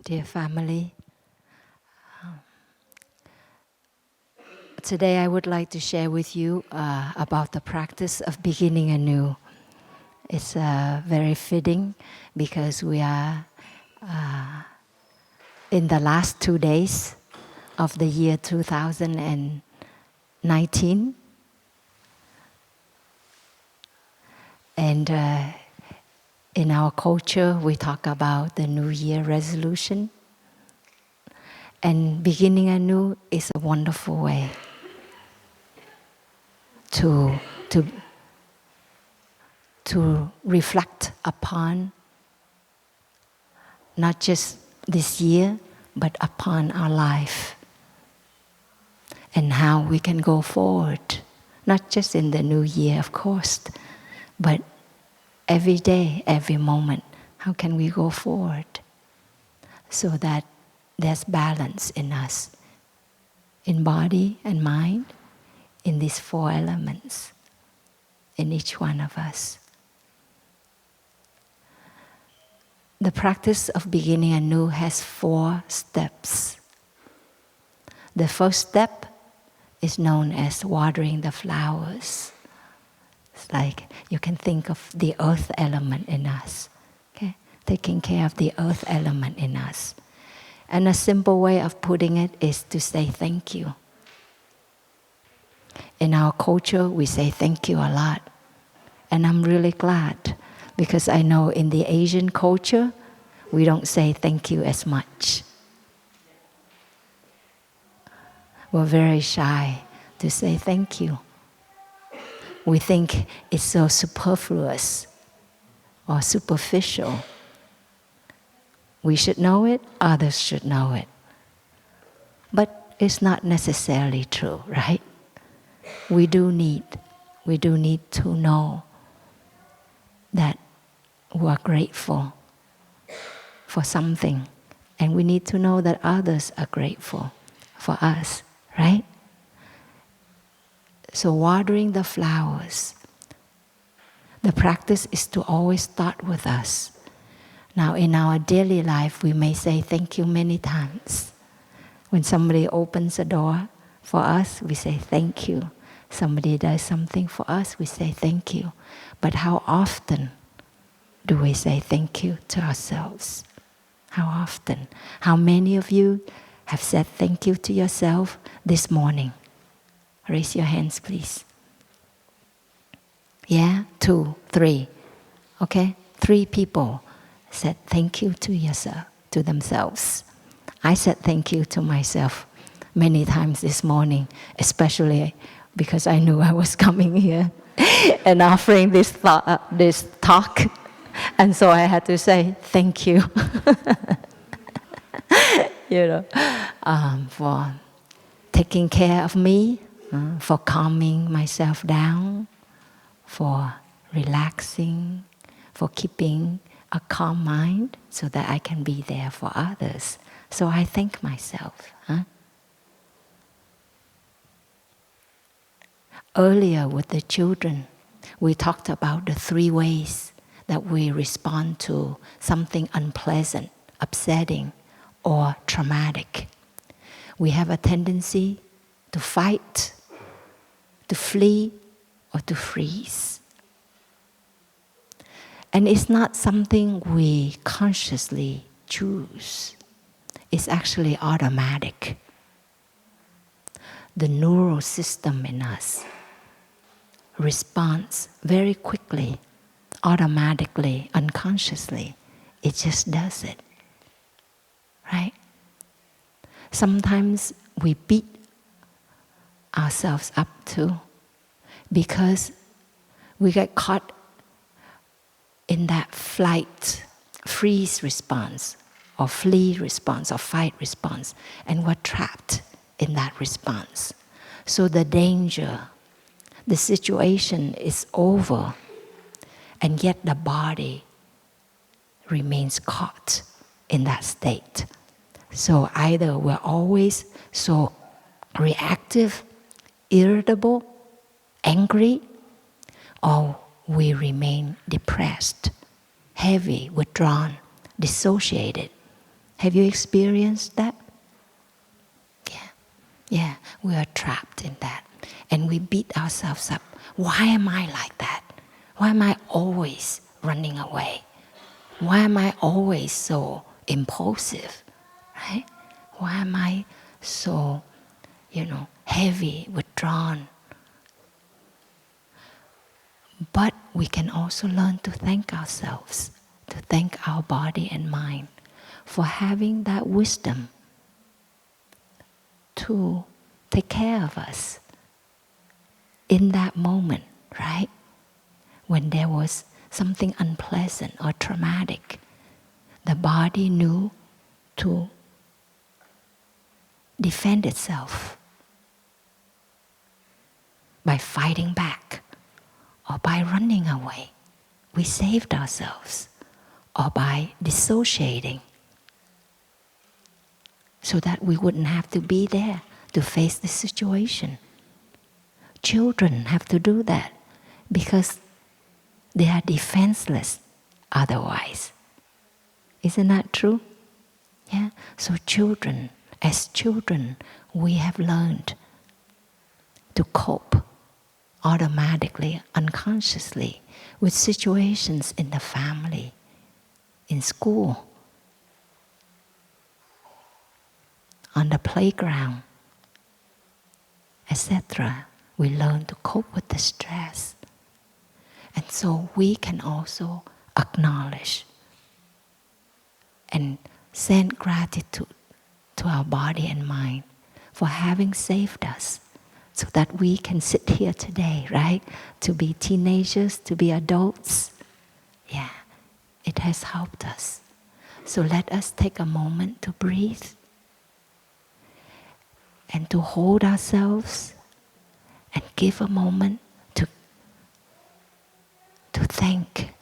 Dear family, today I would like to share with you about the practice of beginning anew. It's very fitting because we are in the last 2 days of the year 2019. And in our culture, we talk about the New Year resolution. And beginning anew is a wonderful way to reflect upon not just this year, but upon our life and how we can go forward, not just in the new year, of course, but every day, every moment. How can we go forward so that there's balance in us, in body and mind, in these 4 elements, in each one of us. The practice of beginning anew has 4 steps. The first step is known as watering the flowers. It's like you can think of the earth element in us, okay? Taking care of the earth element in us. And a simple way of putting it is to say thank you. In our culture, we say thank you a lot. And I'm really glad because I know in the Asian culture, we don't say thank you as much. We're very shy to say thank you. We think it's so superfluous or superficial. We should know it, others should know it. But it's not necessarily true, right? We do need to know that we're grateful for something. And we need to know that others are grateful for us, right? So watering the flowers, the practice is to always start with us. Now in our daily life, we may say thank you many times. When somebody opens a door for us, we say thank you. Somebody does something for us, we say thank you. But how often do we say thank you to ourselves? How often? How many of you have said thank you to yourself this morning? Raise your hands, please. Yeah, 2, 3. Okay, 3 people said thank you to yourself, to themselves. I said thank you to myself many times this morning, especially because I knew I was coming here and offering this talk. And so I had to say thank you, for taking care of me, for calming myself down, for relaxing, for keeping a calm mind so that I can be there for others. So I thank myself. Earlier with the children, we talked about the 3 ways that we respond to something unpleasant, upsetting, or traumatic. We have a tendency to fight, to flee, or to freeze. And it's not something we consciously choose. It's actually automatic. The neural system in us responds very quickly, automatically, unconsciously. It just does it, right? Sometimes we beat ourselves up too because we get caught in that flight, freeze response, or flee response, or fight response, and we're trapped in that response. So the danger, the situation is over, and yet the body remains caught in that state. So either we're always so reactive, irritable, angry, or we remain depressed, heavy, withdrawn, dissociated, Have you experienced that? Yeah. Yeah, we are trapped in that. And we beat ourselves up. Why am I like that? Why am I always running away? Why am I always so impulsive? Right? Why am I so, heavy, withdrawn? But we can also learn to thank ourselves, to thank our body and mind for having that wisdom to take care of us in that moment, right? When there was something unpleasant or traumatic, the body knew to defend itself by fighting back or by running away. We saved ourselves, or by dissociating so that we wouldn't have to be there to face the situation. Children have to do that because they are defenseless otherwise. Isn't that true? Yeah. So as children, we have learned to cope automatically, unconsciously, with situations in the family, in school, on the playground, etc. We learn to cope with the stress. And so we can also acknowledge and send gratitude to our body and mind for having saved us so that we can sit here today, right? To be teenagers, to be adults. Yeah, it has helped us. So let us take a moment to breathe and to hold ourselves and give a moment to thank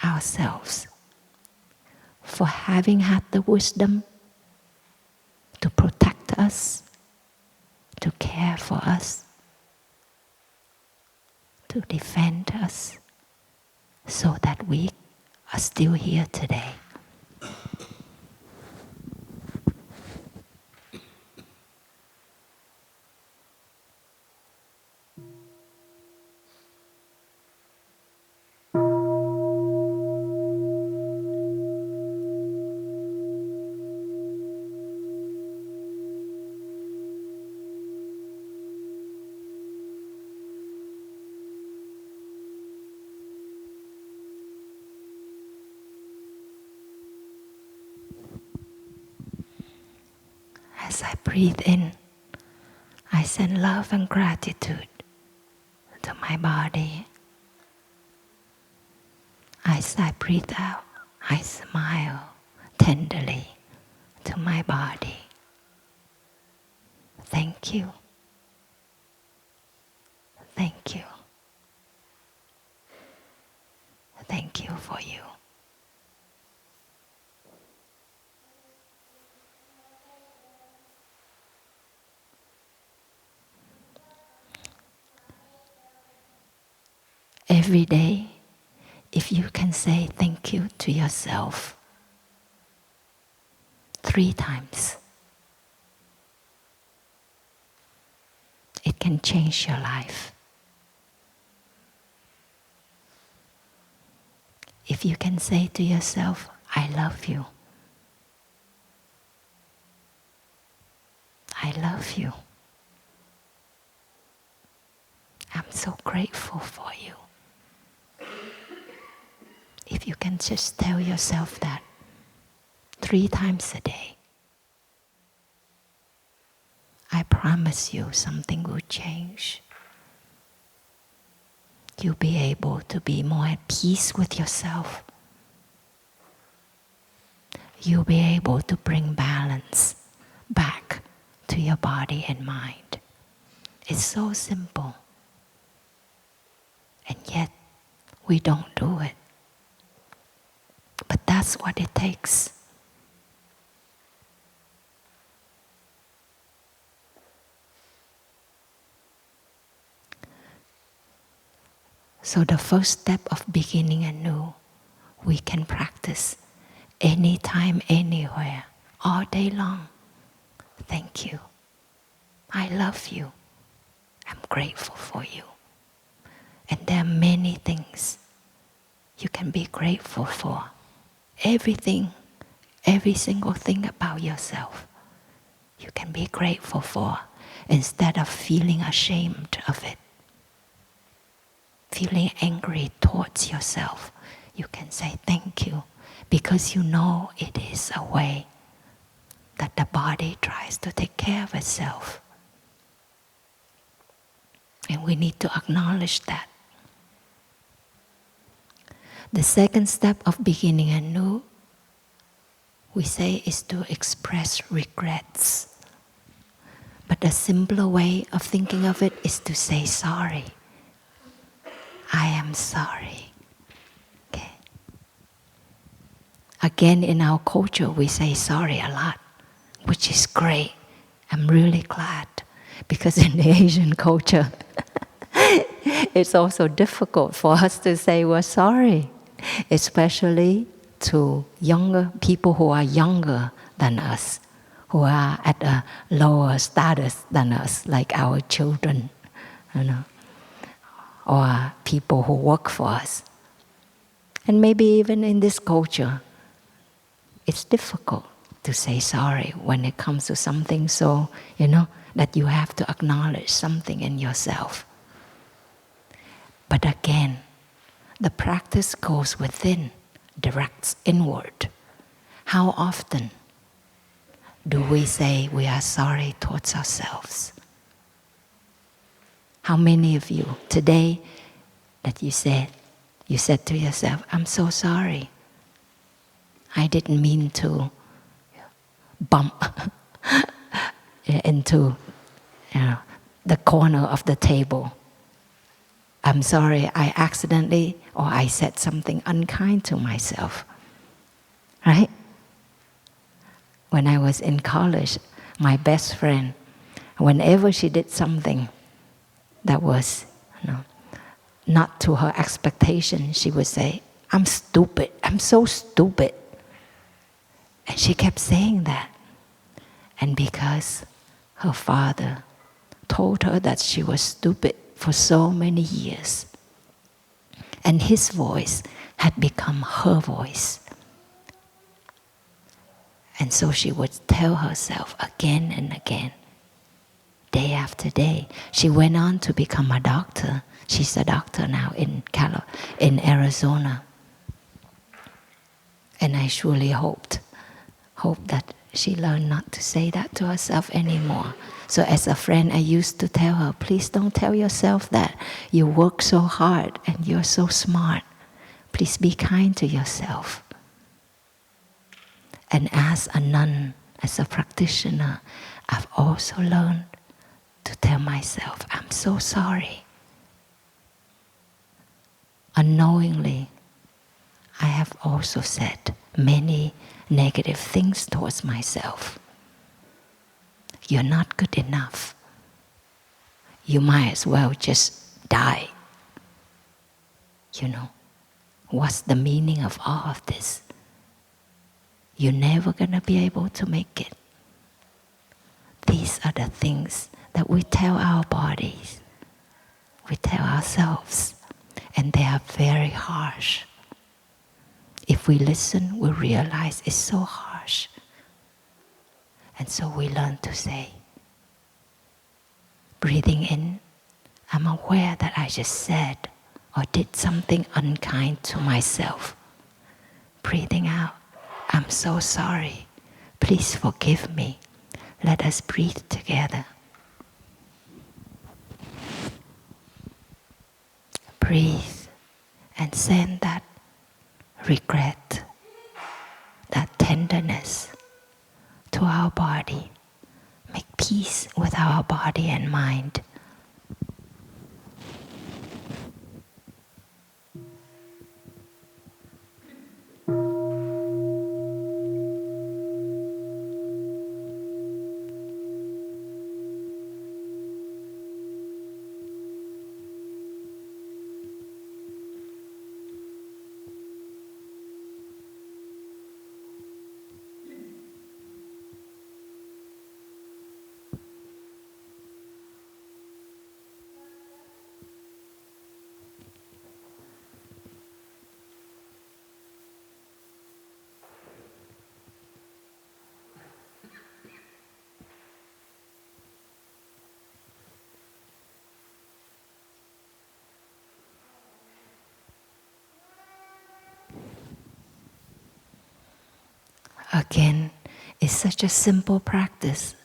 ourselves for having had the wisdom to protect us, to care for us, to defend us, so that we are still here today. As I breathe in, I send love and gratitude to my body. As I breathe out, I smile tenderly to my body. Thank you. Thank you. Thank you for you. Every day, if you can say thank you to yourself 3 times, it can change your life. If you can say to yourself, I love you. I love you. I'm so grateful for you. If you can just tell yourself that 3 times a day, I promise you something will change. You'll be able to be more at peace with yourself. You'll be able to bring balance back to your body and mind. It's so simple. And yet, we don't do it. But that's what it takes. So the first step of beginning anew, we can practice anytime, anywhere, all day long. Thank you. I love you. I'm grateful for you. And there are many things you can be grateful for. Everything, every single thing about yourself, you can be grateful for instead of feeling ashamed of it. Feeling angry towards yourself, you can say thank you because you know it is a way that the body tries to take care of itself. And we need to acknowledge that. The second step of beginning anew, we say, is to express regrets. But a simpler way of thinking of it is to say sorry. I am sorry. Okay. Again, in our culture, we say sorry a lot, which is great. I'm really glad. Because in the Asian culture, it's also difficult for us to say we're sorry, especially to younger people who are younger than us, who are at a lower status than us, like our children, or people who work for us. And maybe even in this culture, it's difficult to say sorry when it comes to something so, that you have to acknowledge something in yourself. But again, the practice goes within, directs inward. How often do we say we are sorry towards ourselves? How many of you today that you said to yourself, I'm so sorry. I didn't mean to bump into the corner of the table. I'm sorry, I accidentally, or I said something unkind to myself. Right? When I was in college, my best friend, whenever she did something that was not to her expectation, she would say, I'm stupid, I'm so stupid. And she kept saying that. And because her father told her that she was stupid for so many years, and his voice had become her voice. And so she would tell herself again and again, day after day. She went on to become a doctor. She's a doctor now in Arizona. And I surely hope that she learned not to say that to herself anymore. So as a friend, I used to tell her, please don't tell yourself that. You work so hard and you're so smart. Please be kind to yourself. And as a nun, as a practitioner, I've also learned to tell myself, I'm so sorry. Unknowingly, I have also said many negative things towards myself. You're not good enough. You might as well just die. What's the meaning of all of this? You're never gonna be able to make it. These are the things that we tell our bodies, we tell ourselves, and they are very harsh. If we listen, we realize it's so harsh. And so we learn to say, breathing in, I'm aware that I just said or did something unkind to myself. Breathing out, I'm so sorry. Please forgive me. Let us breathe together. Breathe and send that regret, that tenderness to our body. Make peace with our body and mind. Again, it's such a simple practice,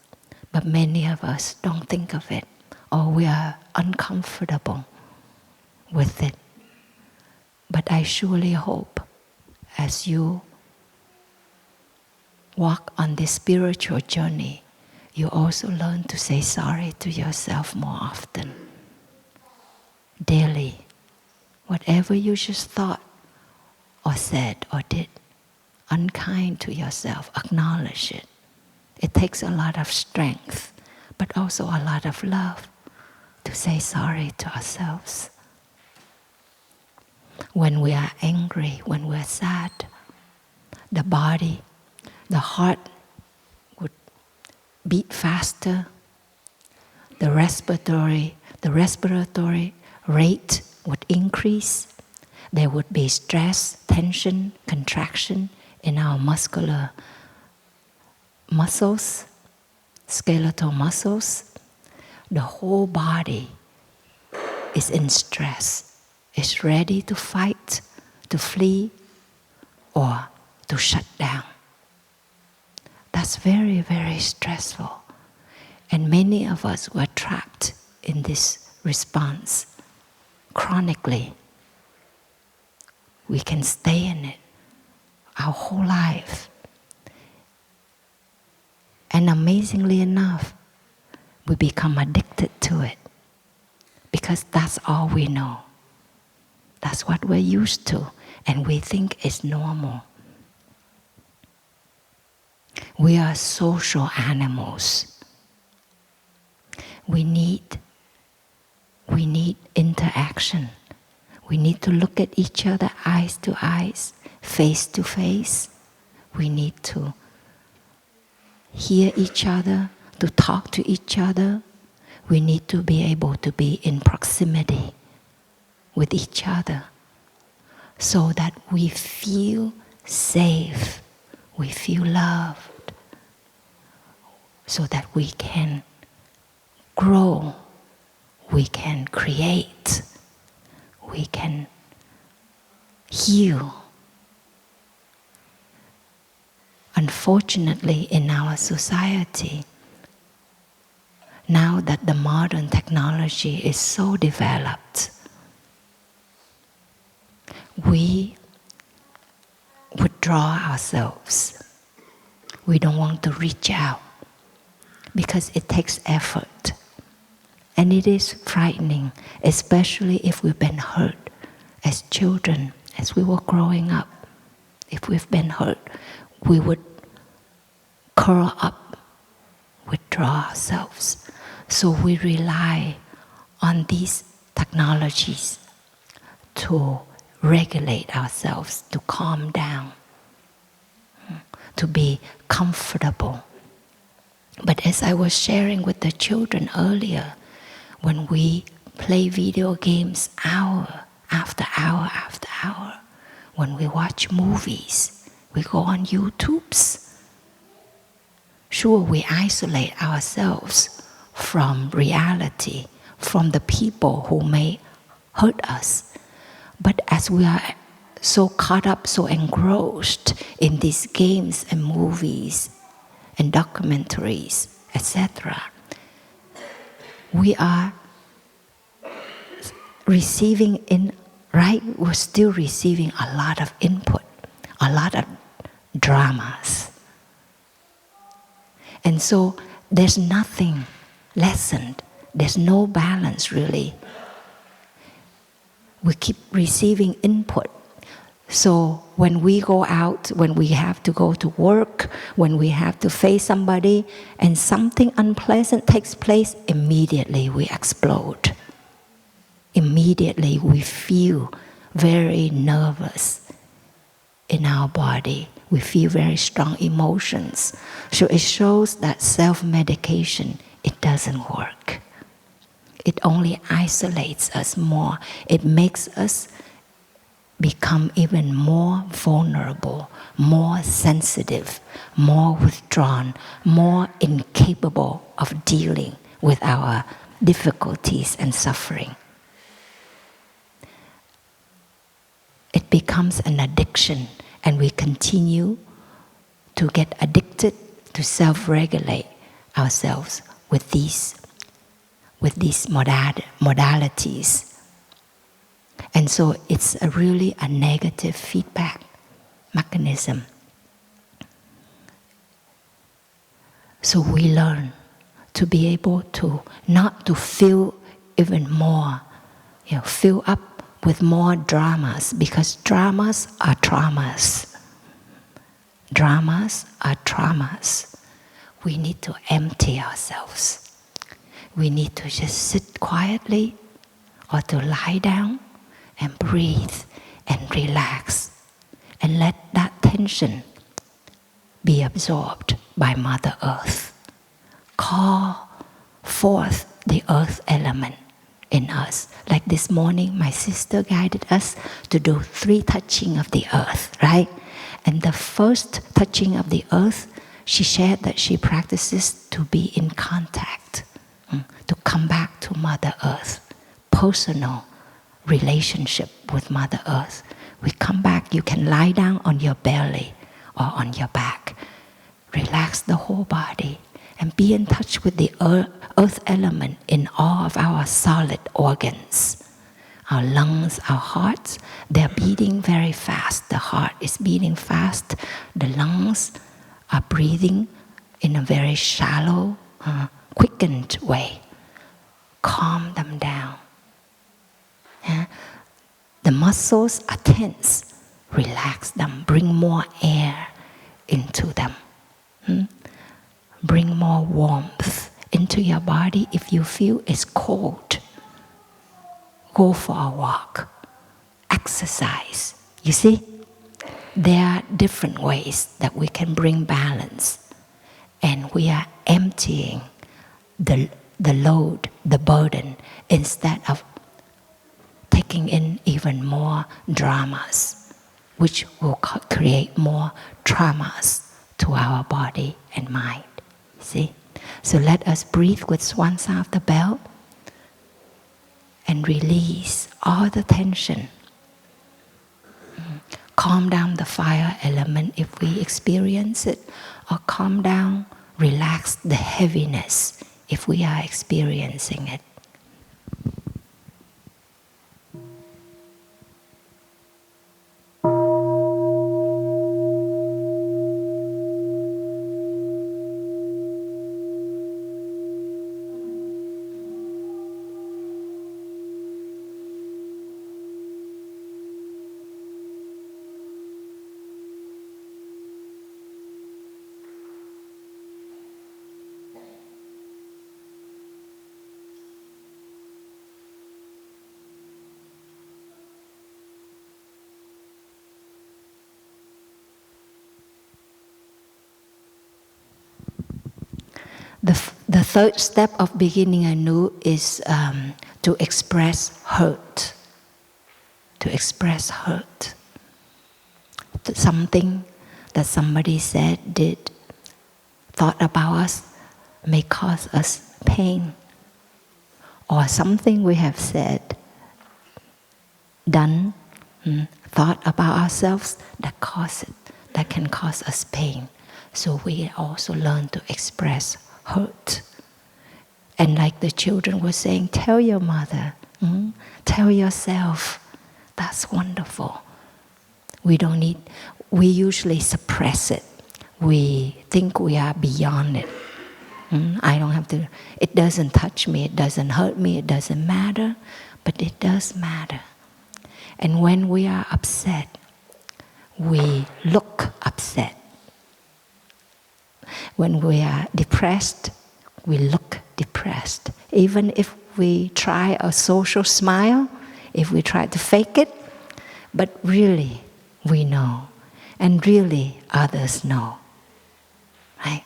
but many of us don't think of it, or we are uncomfortable with it. But I surely hope as you walk on this spiritual journey, you also learn to say sorry to yourself more often, daily. Whatever you just thought or said or did, unkind to yourself, acknowledge it. It takes a lot of strength, but also a lot of love to say sorry to ourselves. When we are angry, when we're sad, the body, the heart would beat faster. The respiratory rate would increase. There would be stress, tension, contraction in our muscular muscles, skeletal muscles. The whole body is in stress, is ready to fight, to flee, or to shut down. That's very, very stressful. And many of us were trapped in this response chronically. We can stay in it our whole life. And amazingly enough, we become addicted to it because that's all we know. That's what we're used to, and we think it's normal. We are social animals. We need interaction. We need to look at each other eyes to eyes, face to face. We need to hear each other, to talk to each other. We need to be able to be in proximity with each other so that we feel safe, we feel loved, so that we can grow, we can create, we can heal. Unfortunately, in our society, now that the modern technology is so developed, we withdraw ourselves. We don't want to reach out because it takes effort. And it is frightening, especially if we've been hurt as children, as we were growing up. If we've been hurt, we would curl up, withdraw ourselves. So we rely on these technologies to regulate ourselves, to calm down, to be comfortable. But as I was sharing with the children earlier, when we play video games hour after hour after hour, when we watch movies, we go on YouTubes. Sure, we isolate ourselves from reality, from the people who may hurt us. But as we are so caught up, so engrossed in these games and movies and documentaries, etc., we are we're still receiving a lot of input, a lot of dramas. And so there's nothing lessened. There's no balance really. We keep receiving input. So when we go out, when we have to go to work, when we have to face somebody, and something unpleasant takes place, immediately we explode. Immediately we feel very nervous in our body. We feel very strong emotions. So it shows that self-medication, it doesn't work. It only isolates us more. It makes us become even more vulnerable, more sensitive, more withdrawn, more incapable of dealing with our difficulties and suffering. It becomes an addiction, and we continue to get addicted to self-regulate ourselves with these modalities. And so it's really a negative feedback mechanism. So we learn to be able to not to fill even more, fill up with more dramas, because dramas are traumas. Dramas are traumas. We need to empty ourselves. We need to just sit quietly or to lie down and breathe and relax and let that tension be absorbed by Mother Earth. Call forth the earth element in us. Like this morning, my sister guided us to do 3 touching of the earth, right? And the first touching of the earth, she shared that she practices to be in contact, to come back to Mother Earth, personal relationship with Mother Earth. We come back, you can lie down on your belly or on your back. Relax the whole body and be in touch with the earth element in all of our solid organs. Our lungs, our hearts, they're beating very fast. The heart is beating fast. The lungs are breathing in a very shallow, quickened way. Calm them down. The muscles are tense. Relax them. Bring more air into them. Bring more warmth into your body. If you feel it's cold, go for a walk. Exercise. You see? There are different ways that we can bring balance. And we are emptying the load, the burden, instead of taking in even more dramas, which will create more traumas to our body and mind. See? So let us breathe with one side of the belt and release all the tension. Calm down the fire element if we experience it, or calm down, relax the heaviness if we are experiencing it. The third step of beginning anew is to express hurt. To express hurt. Something that somebody said, did, thought about us may cause us pain. Or something we have said, done, thought about ourselves that can cause us pain. So we also learn to express hurt. And like the children were saying, tell your mother, tell yourself. That's wonderful. We usually suppress it. We think we are beyond it. I don't have to, it doesn't touch me, it doesn't hurt me, it doesn't matter, but it does matter. And when we are upset, we look upset. When we are depressed, we look depressed. Even if we try a social smile, if we try to fake it, but really we know, and really others know, right?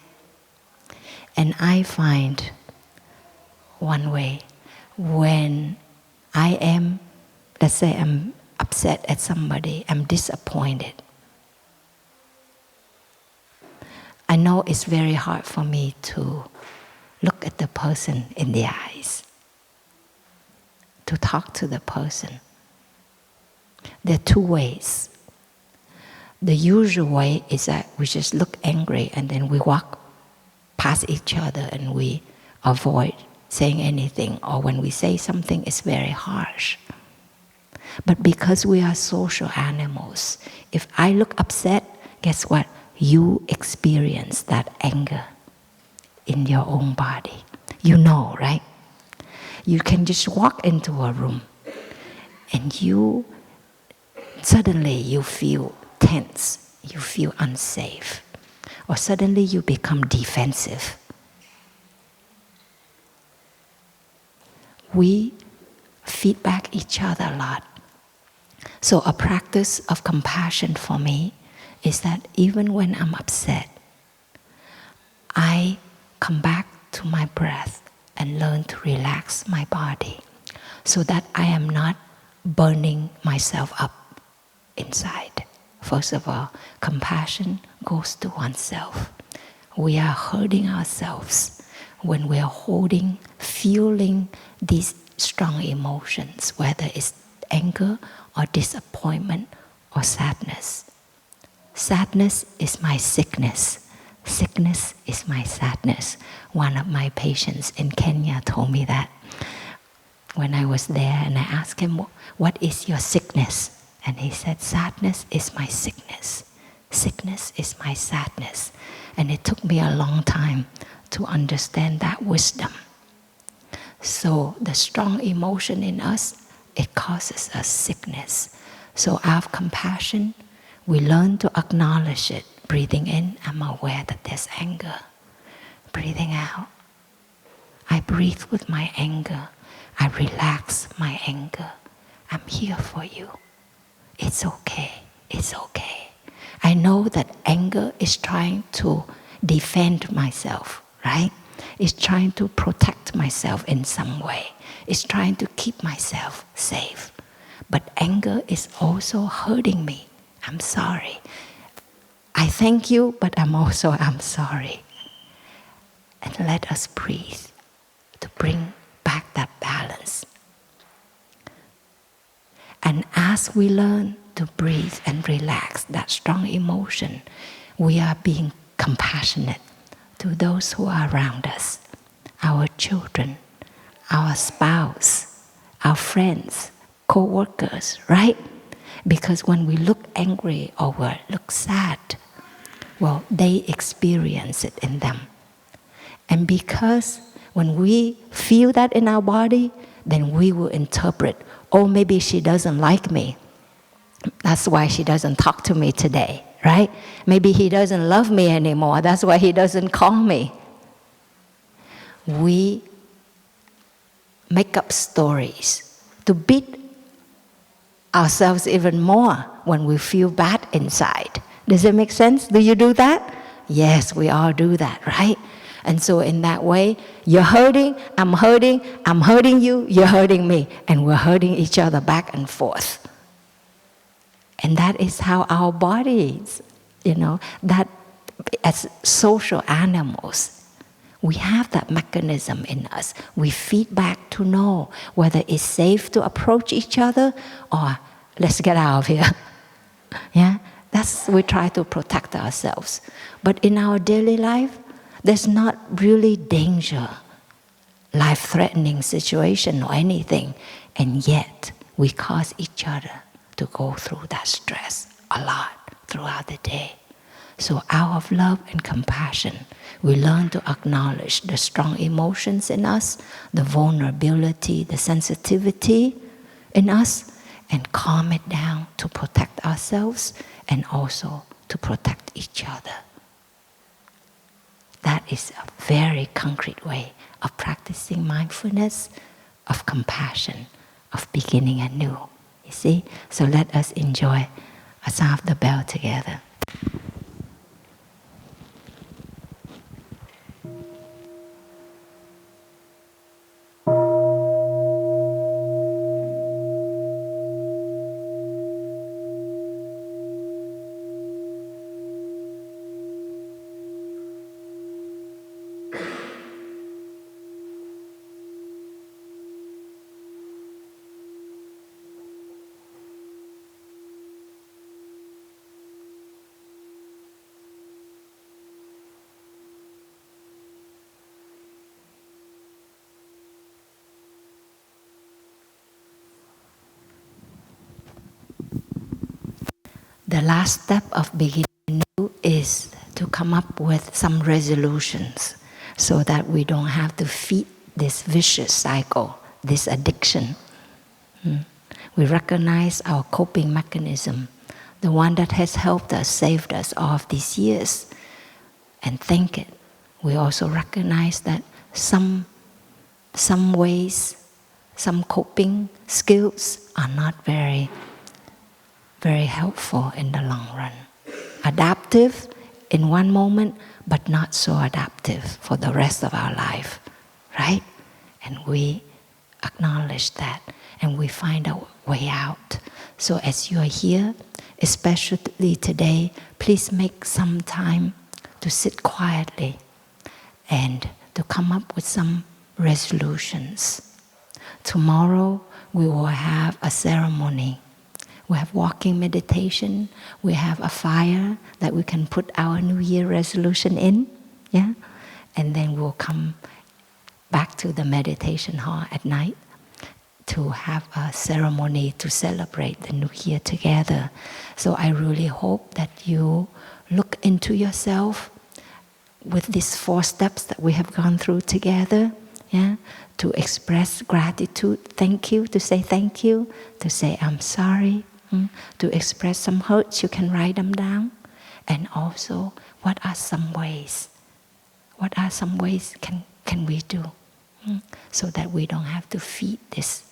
And I find one way, when I am, let's say I'm upset at somebody, I'm disappointed. I know it's very hard for me to look at the person in the eyes, to talk to the person. There are 2 ways. The usual way is that we just look angry and then we walk past each other and we avoid saying anything, or when we say something, it's very harsh. But because we are social animals, if I look upset, guess what? You experience that anger in your own body. You know, right? You can just walk into a room and you suddenly you feel tense, you feel unsafe, or suddenly you become defensive. We feedback each other a lot. So a practice of compassion for me is that even when I'm upset, I come back to my breath and learn to relax my body so that I am not burning myself up inside. First of all, compassion goes to oneself. We are hurting ourselves when we are holding, feeling these strong emotions, whether it's anger or disappointment or sadness. Sadness is my sickness. Sickness is my sadness. One of my patients in Kenya told me that when I was there, and I asked him, what is your sickness? And he said, sadness is my sickness. Sickness is my sadness. And it took me a long time to understand that wisdom. So the strong emotion in us, it causes us sickness. So out of compassion, we learn to acknowledge it. Breathing in, I'm aware that there's anger. Breathing out, I breathe with my anger. I relax my anger. I'm here for you. It's okay. It's okay. I know that anger is trying to defend myself, right? It's trying to protect myself in some way. It's trying to keep myself safe. But anger is also hurting me. I'm sorry. I thank you, but I'm sorry. And let us breathe to bring back that balance. And as we learn to breathe and relax that strong emotion, we are being compassionate to those who are around us, our children, our spouse, our friends, co-workers, right? Because when we look angry or we look sad, well, they experience it in them. And because when we feel that in our body, then we will interpret, oh, maybe she doesn't like me. That's why she doesn't talk to me today, right? Maybe he doesn't love me anymore. That's why he doesn't call me. We make up stories to beat ourselves even more when we feel bad inside. Does it make sense? Do you do that? Yes, we all do that, right? And so in that way, you're hurting, I'm hurting you, you're hurting me, and we're hurting each other back and forth. And that is how our bodies, that as social animals, we have that mechanism in us. We feed back to know whether it's safe to approach each other or let's get out of here. Yeah, we try to protect ourselves. But in our daily life, there's not really danger, life-threatening situation or anything, and yet we cause each other to go through that stress a lot throughout the day. So out of love and compassion, we learn to acknowledge the strong emotions in us, the vulnerability, the sensitivity in us, and calm it down to protect ourselves and also to protect each other. That is a very concrete way of practicing mindfulness, of compassion, of beginning anew. You see? So let us enjoy a sound of the bell together. the last step of beginning new is to come up with some resolutions so that we don't have to feed this vicious cycle, this addiction. We recognize our coping mechanism, the one that has helped us, saved us all of these years, and thank it. We also recognize that some ways, some coping skills are not very helpful in the long run. Adaptive in one moment, but not so adaptive for the rest of our life, right? And we acknowledge that, and we find a way out. So as you are here, especially today, please make some time to sit quietly and to come up with some resolutions. Tomorrow we will have a ceremony. We have walking meditation. We have a fire that we can put our New Year resolution in, yeah? And then we'll come back to the meditation hall at night to have a ceremony to celebrate the New Year together. So I really hope that you look into yourself with these 4 steps that we have gone through together, yeah? To express gratitude, thank you, to say thank you, to say I'm sorry, to express some hurts, you can write them down. And also, what are some ways? What are some ways can we do so that we don't have to feed this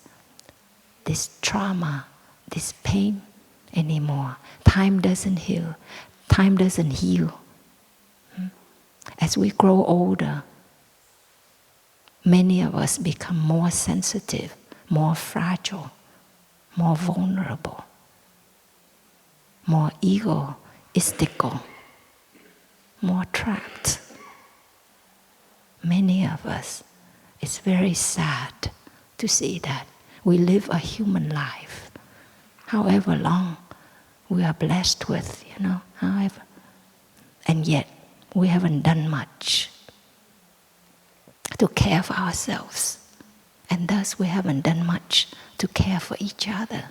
trauma, this pain anymore? Time doesn't heal. Time doesn't heal. As we grow older, many of us become more sensitive, more fragile, more vulnerable, more egoistical, more trapped. Many of us, it's very sad to see that. We live a human life, however long we are blessed with, however. And yet, we haven't done much to care for ourselves. And thus, we haven't done much to care for each other.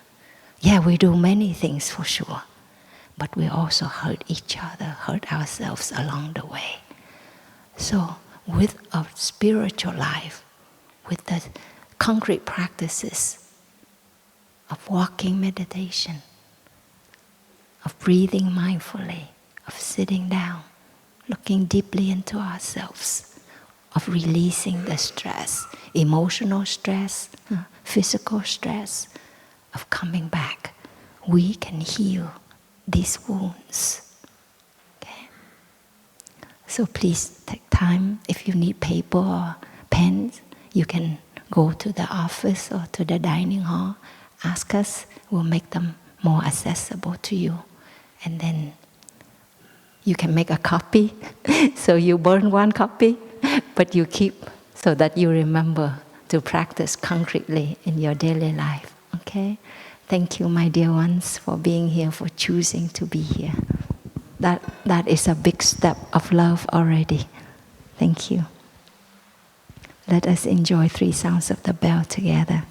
Yeah, we do many things for sure, but we also hurt each other, hurt ourselves along the way. So, with a spiritual life, with the concrete practices of walking meditation, of breathing mindfully, of sitting down, looking deeply into ourselves, of releasing the stress, emotional stress, physical stress, of coming back, we can heal these wounds. Okay? So please take time. If you need paper or pens, you can go to the office or to the dining hall. Ask us, we'll make them more accessible to you. And then you can make a copy. So you burn one copy, but you keep so that you remember to practice concretely in your daily life. Okay? Thank you, my dear ones, for being here, for choosing to be here. That is a big step of love already. Thank you. Let us enjoy 3 sounds of the bell together.